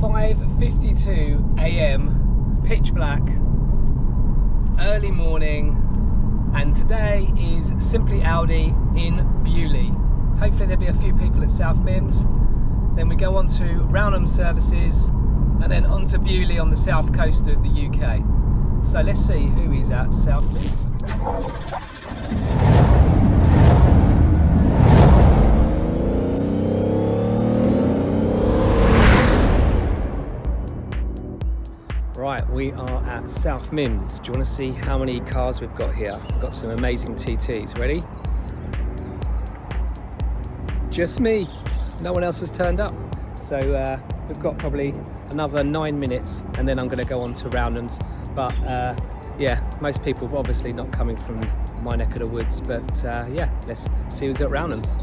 5:52 a.m, pitch black, early morning, and today is Simply Audi in Beaulieu. Hopefully there'll be a few people at South Mims. Then we go on to Roundham services, and then on to Beaulieu on the south coast of the UK. So let's see who is at South Mims. Right, we are at South Mims. Do you want to see how many cars we've got here? We've got some amazing TTs. Ready? Just me. No one else has turned up. So we've got probably another 9 minutes and then I'm going to go on to Roundham's. But yeah, most people are obviously not coming from my neck of the woods. But yeah, let's see who's at Roundham's.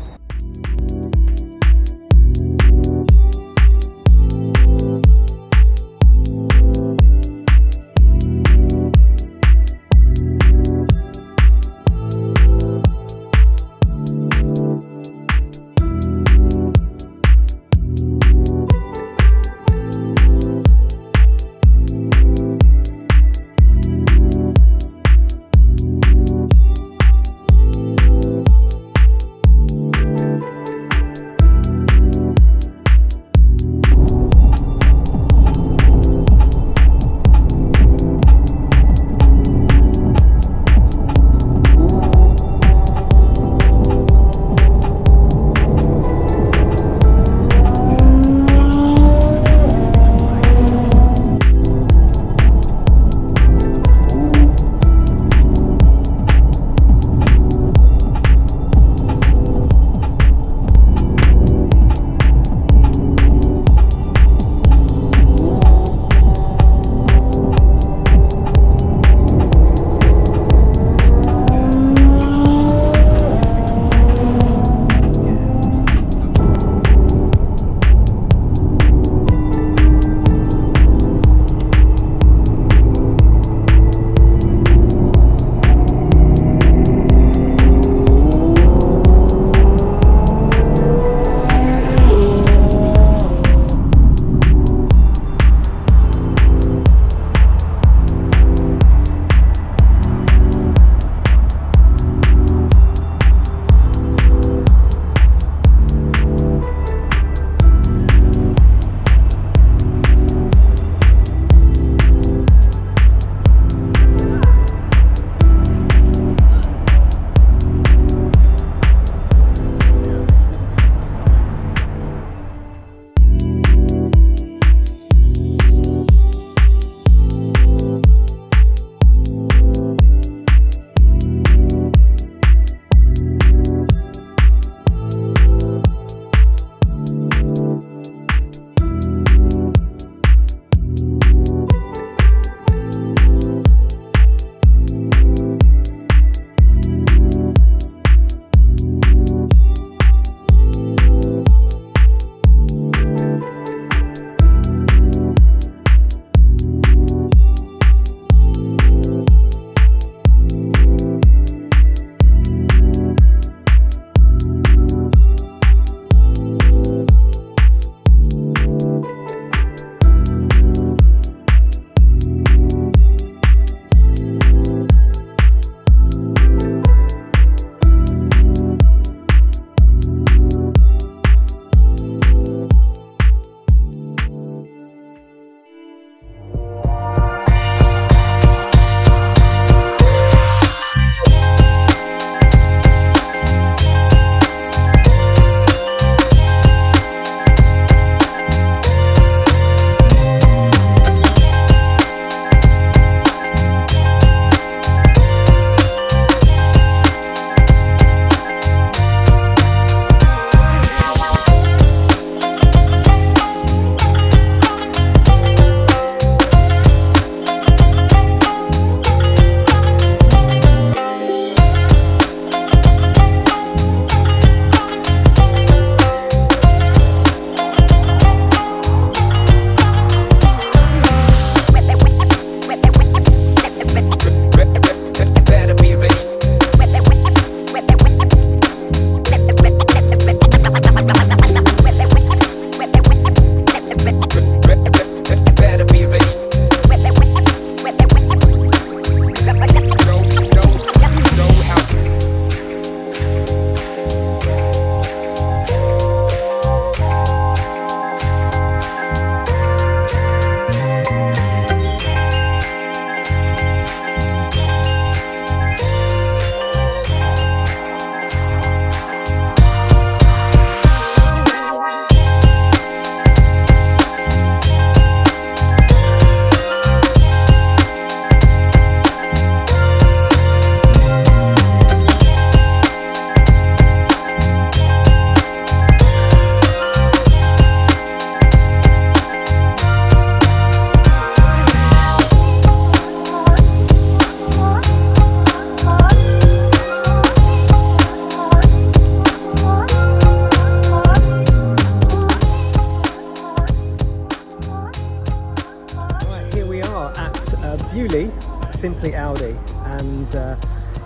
are at Beaulieu, Simply Audi, and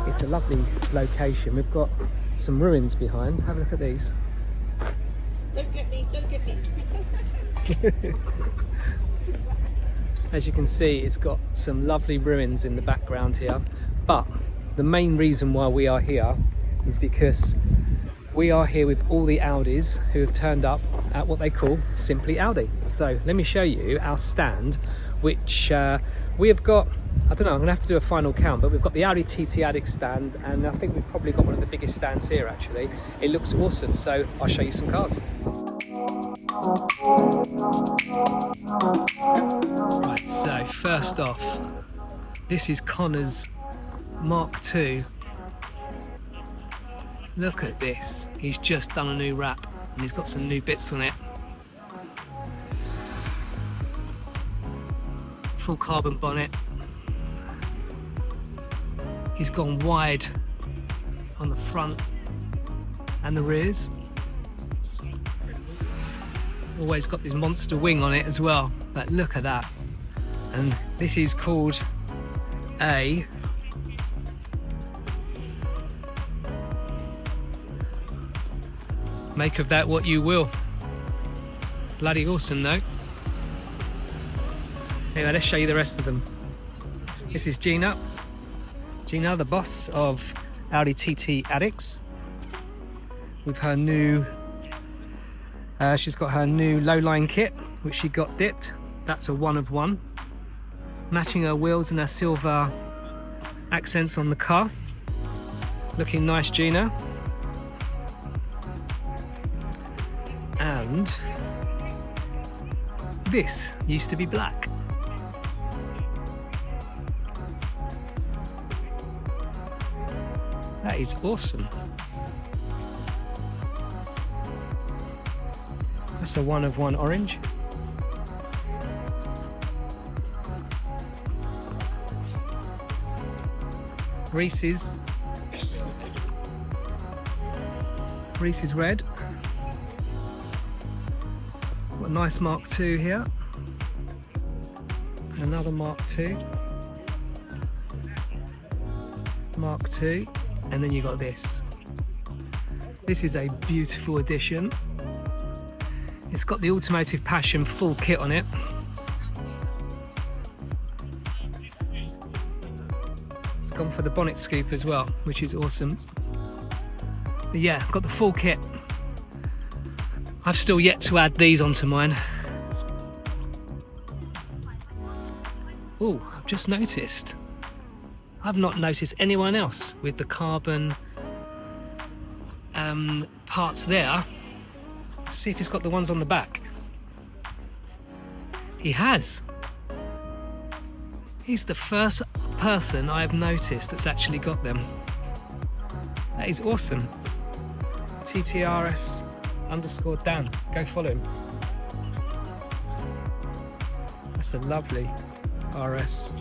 it's a lovely location. We've got some ruins behind. Have a look at these. Look at me, look at me. As you can see, it's got some lovely ruins in the background here, but the main reason why we are here is because we are here with all the Audis who have turned up at what they call Simply Audi. So let me show you our stand, which we have got. I don't know, I'm gonna have to do a final count, but we've got the Audi TT Addicts stand, and I think we've probably got one of the biggest stands here actually. It looks awesome, so I'll show you some cars. Right, so first off, this is Connor's Mark II. Look at this, he's just done a new wrap and he's got some new bits on it. Full carbon bonnet. He's gone wide on the front and the rears. Always got this monster wing on it as well, but look at that. And this is called a make of that what you will. Bloody awesome though. Anyway, let's show you the rest of them. This is Gina, the boss of Audi TT Addicts, with her new she's got her new low-line kit, which she got dipped. That's a 1 of 1, matching her wheels and her silver accents on the car. Looking nice, Gina. And this used to be black. That is awesome. That's a 1 of 1 orange. Reese's red. Got a nice Mark II here. Another Mark II. Mark II. And then you got this. This is a beautiful addition. It's got the Automotive Passion full kit on it. It's gone for the bonnet scoop as well, which is awesome. But yeah, got the full kit. I've still yet to add these onto mine. Oh, I've just noticed. I've not noticed anyone else with the carbon parts there. Let's see if he's got the ones on the back. He has. He's the first person I've noticed that's actually got them. That is awesome. TTRS_Dan. Go follow him. That's a lovely RS.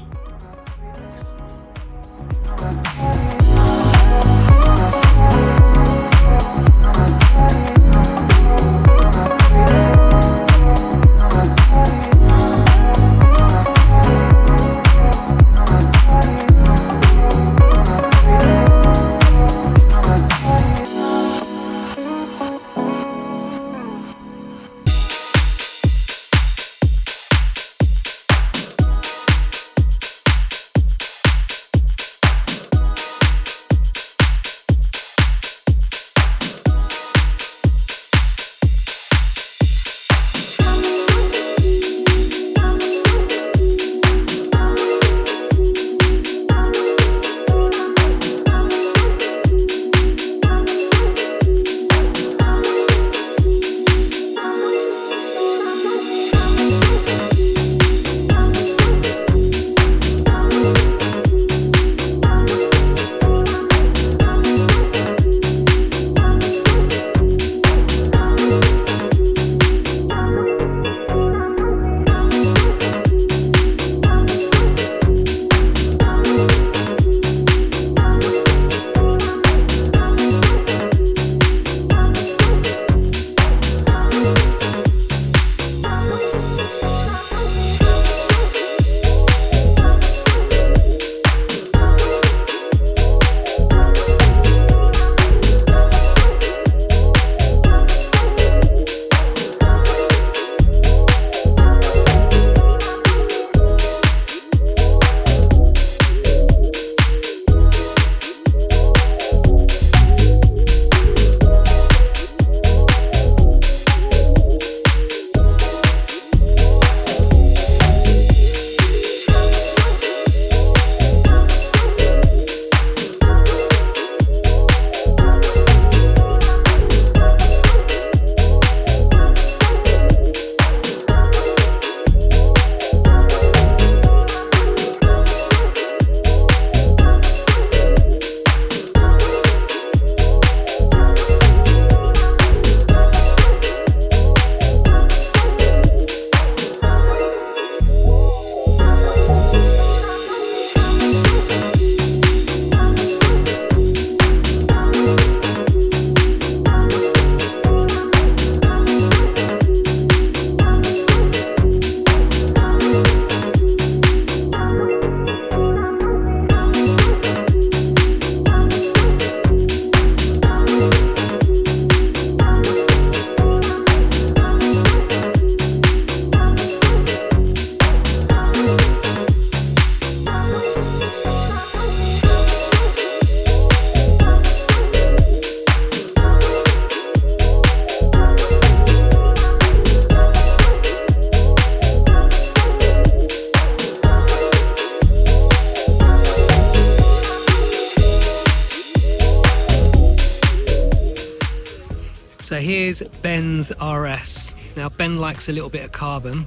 here's Ben's RS. Now Ben likes a little bit of carbon,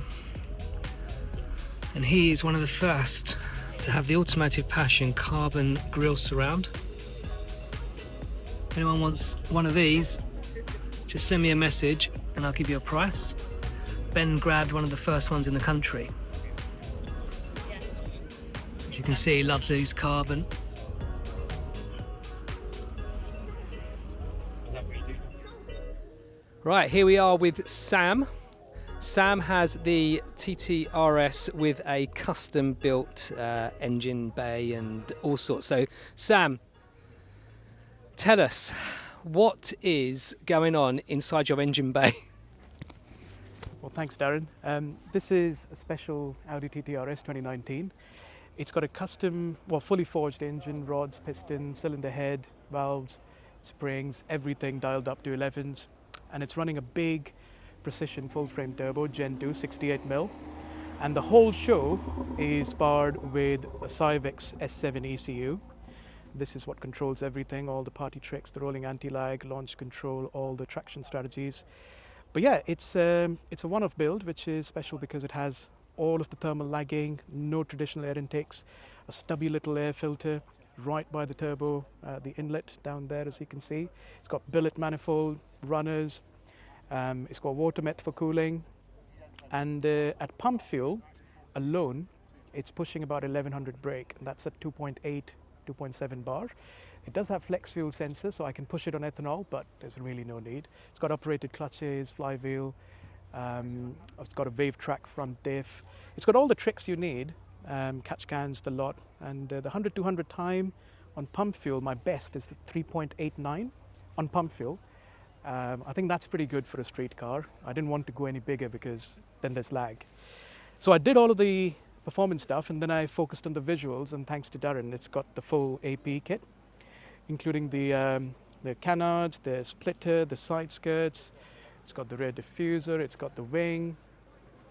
and he is one of the first to have the Automotive Passion carbon grille surround. If anyone wants one of these, just send me a message and I'll give you a price. Ben grabbed one of the first ones in the country. As you can see, he loves his carbon. Right, here we are with Sam. Sam has the TTRS with a custom built engine bay and all sorts. So Sam, tell us, what is going on inside your engine bay? Well, thanks, Darren. This is a special Audi TT RS 2019. It's got a custom, well, fully forged engine, rods, pistons, cylinder head, valves, springs, everything dialed up to 11s. And it's running a big precision full-frame turbo, Gen 2, 68mm. And the whole show is powered with a Cyvex S7 ECU. This is what controls everything, all the party tricks, the rolling anti-lag, launch control, all the traction strategies. But yeah, it's a one-off build, which is special because it has all of the thermal lagging, no traditional air intakes, a stubby little air filter right by the turbo, the inlet down there, as you can see. It's got billet manifold, runners, it's got water meth for cooling, and at pump fuel alone, it's pushing about 1100 brake, and that's at 2.8, 2.7 bar. It does have flex fuel sensor, so I can push it on ethanol, but there's really no need. It's got operated clutches, flywheel, it's got a wave track front diff. It's got all the tricks you need, catch cans, the lot, and the 100-200 time on pump fuel, my best is the 3.89 on pump fuel. I think that's pretty good for a street car. I didn't want to go any bigger because then there's lag. So I did all of the performance stuff, and then I focused on the visuals, and thanks to Darren, it's got the full AP kit, including the canards, the splitter, the side skirts. It's got the rear diffuser, it's got the wing,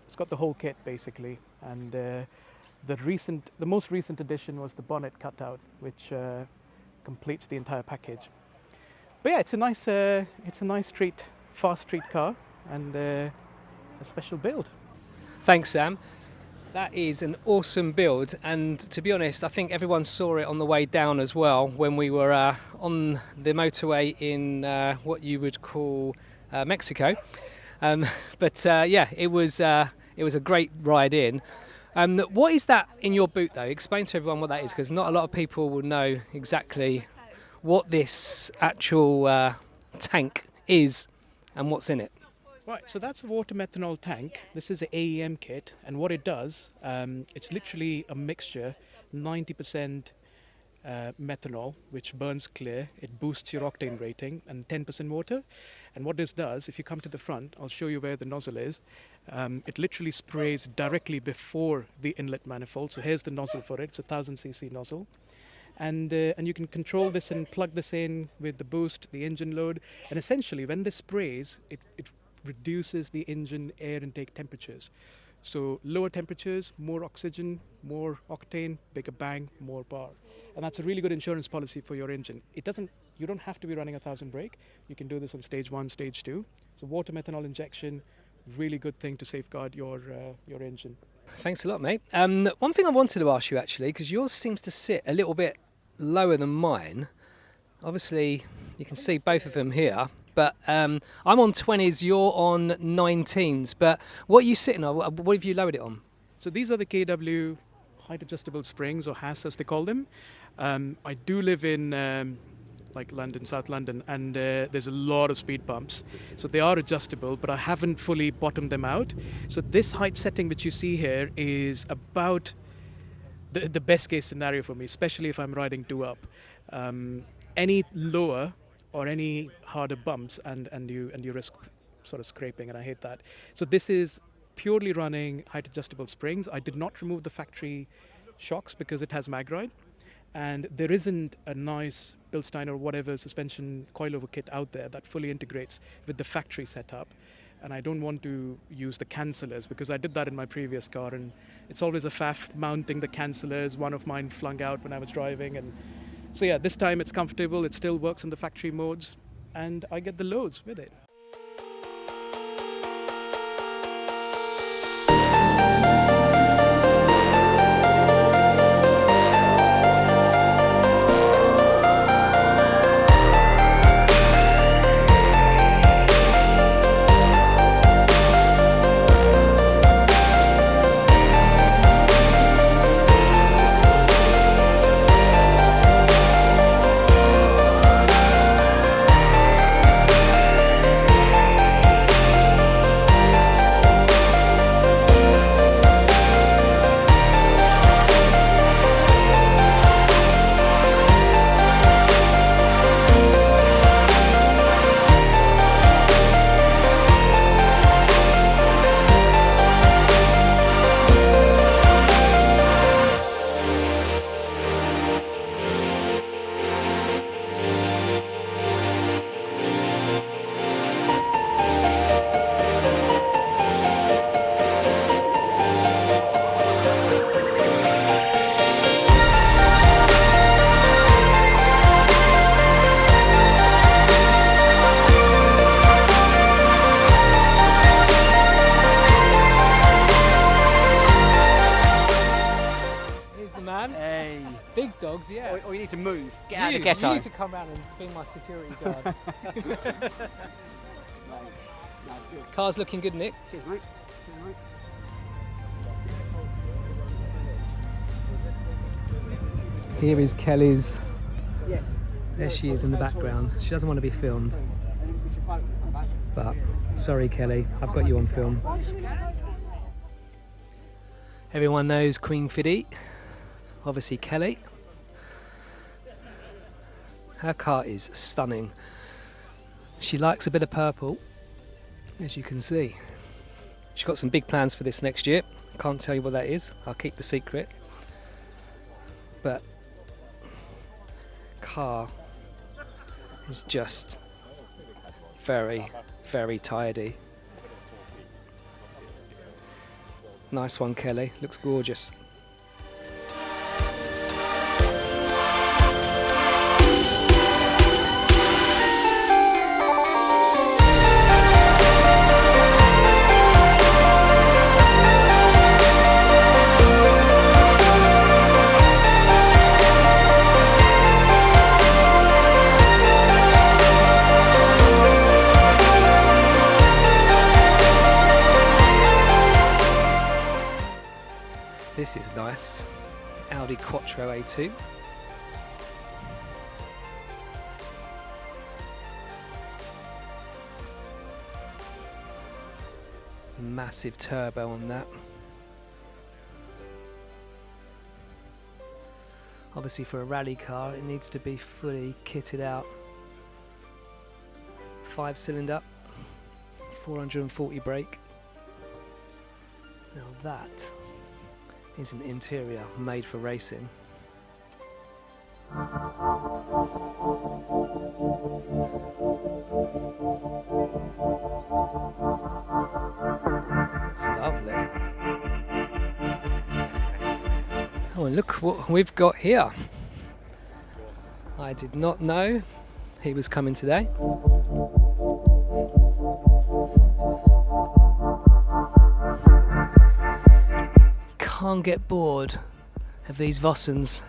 it's got the whole kit basically. And the most recent addition was the bonnet cutout, which completes the entire package. But yeah, it's a nice street, fast street car, and a special build. Thanks, Sam. That is an awesome build, and to be honest, I think everyone saw it on the way down as well when we were on the motorway in what you would call Mexico. But yeah, it was a great ride in. What is that in your boot, though? Explain to everyone what that is, because not a lot of people will know exactly what this actual tank is and what's in it. Right, so that's a water methanol tank. This is an AEM kit, and what it does, it's literally a mixture, 90% methanol, which burns clear. It boosts your octane rating, and 10% water. And what this does, if you come to the front, I'll show you where the nozzle is. It literally sprays directly before the inlet manifold. So here's the nozzle for it. It's a 1000cc nozzle. And you can control this and plug this in with the boost, the engine load. And essentially, when this sprays, it reduces the engine air intake temperatures. So lower temperatures, more oxygen, more octane, bigger bang, more power. And that's a really good insurance policy for your engine. You don't have to be running 1000 brake. You can do this on stage 1, stage 2. So water methanol injection, really good thing to safeguard your engine. Thanks a lot, mate. One thing I wanted to ask you actually, because yours seems to sit a little bit lower than mine. Obviously, you can see both of them here. But I'm on 20s, you're on 19s. But what are you sitting on? What have you lowered it on? So these are the KW height adjustable springs, or HAS as they call them. I do live in like London, South London, and there's a lot of speed bumps. So they are adjustable, but I haven't fully bottomed them out. So this height setting which you see here is about the best case scenario for me, especially if I'm riding 2 up. Any lower or any harder bumps and you risk sort of scraping, and I hate that. So this is purely running height adjustable springs. I did not remove the factory shocks because it has mag ride, and there isn't a nice Bilstein or whatever suspension coilover kit out there that fully integrates with the factory setup. And I don't want to use the cancellers because I did that in my previous car, and it's always a faff mounting the cancellers. One of mine flung out when I was driving, and so yeah, this time it's comfortable. It still works in the factory modes, and I get the loads with it. dogs, yeah. Or you need to move. Get out of the ghetto. You need to come round and be my security guard. Car's looking good, Nick. Cheers, mate. Cheers, mate. Here is Kelly's. Yes. There she is in the background. She doesn't want to be filmed. But sorry, Kelly, I've got you on film. Everyone knows Queen Fiddy. Obviously Kelly. Her car is stunning. She likes a bit of purple, as you can see. She's got some big plans for this next year. Can't tell you what that is. I'll keep the secret. But car is just very, very tidy. Nice one, Kelly. Looks gorgeous. This is nice. Audi Quattro A2. Massive turbo on that. Obviously for a rally car it needs to be fully kitted out. 5-cylinder, 440 brake. Now that is an interior made for racing. That's lovely. Oh, and look what we've got here. I did not know he was coming today. Can't get bored of these Vossens.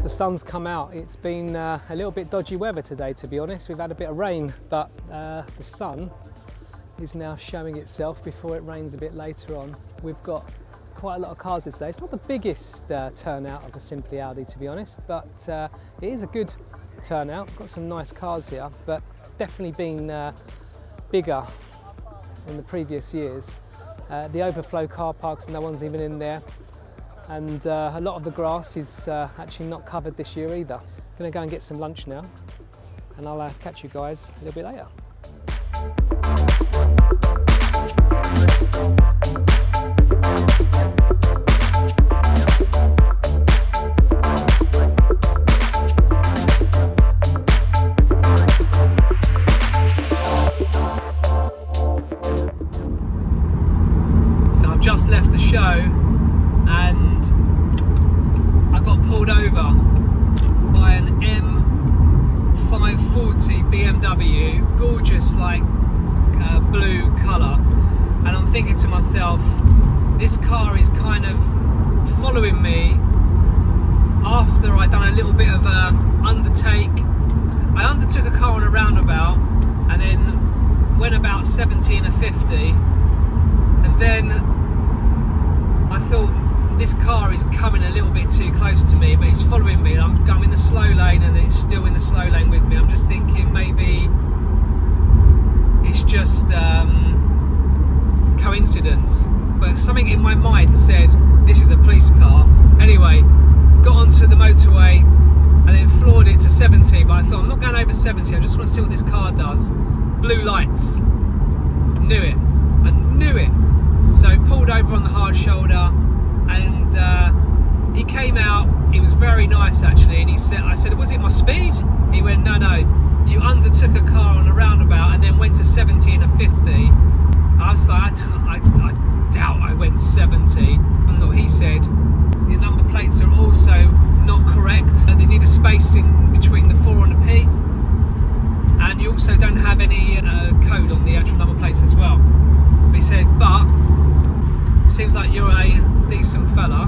the sun's come out. It's been a little bit dodgy weather today, to be honest. We've had a bit of rain, but the sun is now showing itself before it rains a bit later on. We've got quite a lot of cars today. It's not the biggest turnout of the Simply Audi, to be honest, but it is a good turnout. We've got some nice cars here, but it's definitely been bigger in the previous years. The overflow car parks, no one's even in there, and a lot of the grass is actually not covered this year either. I'm going to go and get some lunch now, and I'll catch you guys a little bit later. Just left the show and I got pulled over by an M540 BMW, gorgeous like blue colour, and I'm thinking to myself, this car is kind of following me after I'd done a little bit of a undertake. I undertook a car on a roundabout and then went about 70 and a 50, and then I thought, this car is coming a little bit too close to me, but it's following me. I'm in the slow lane and it's still in the slow lane with me. I'm just thinking maybe it's just coincidence, but something in my mind said this is a police car. Anyway, got onto the motorway and then floored it to 70, but I thought, I'm not going over 70, I just want to see what this car does. Blue lights, knew it, I knew it. So pulled over on the hard shoulder, and he came out. He was very nice actually, and he said, I said, was it my speed? He went, no, you undertook a car on a roundabout and then went to 70 and a 50. I was like, I doubt I went 70. No, he said, the number plates are also not correct. They need a space in between the 4 and the P, and you also don't have any code on the actual number plates as well. He said, but seems like you're a decent fella.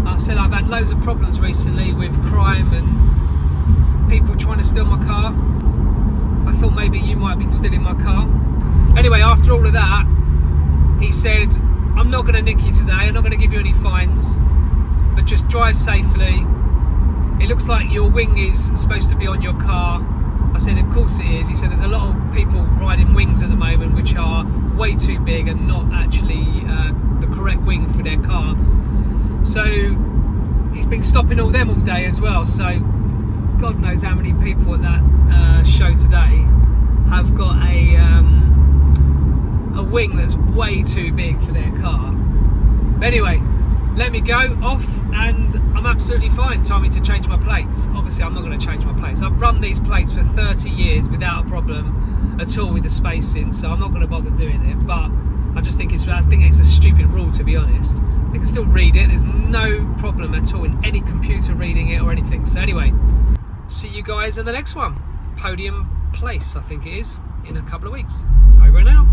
I said, I've had loads of problems recently with crime and people trying to steal my car. I thought maybe you might have been stealing my car. Anyway, after all of that, he said, I'm not going to nick you today, I'm not going to give you any fines, but just drive safely. It looks like your wing is supposed to be on your car. I said, of course it is. He said, there's a lot of people riding wings at the moment which are way too big and not actually the correct wing for their car. So he's been stopping all them all day as well. So God knows how many people at that show today have got a wing that's way too big for their car. But anyway, let me go off and I'm absolutely fine. Told me to change my plates. Obviously I'm not going to change my plates. I've run these plates for 30 years without a problem at all with the spacing, so I'm not going to bother doing it. But I just think it's a stupid rule, to be honest. They can still read it. There's no problem at all in any computer reading it or anything. So anyway, see you guys in the next one. Podium Place, I think it is, in a couple of weeks. Over and out.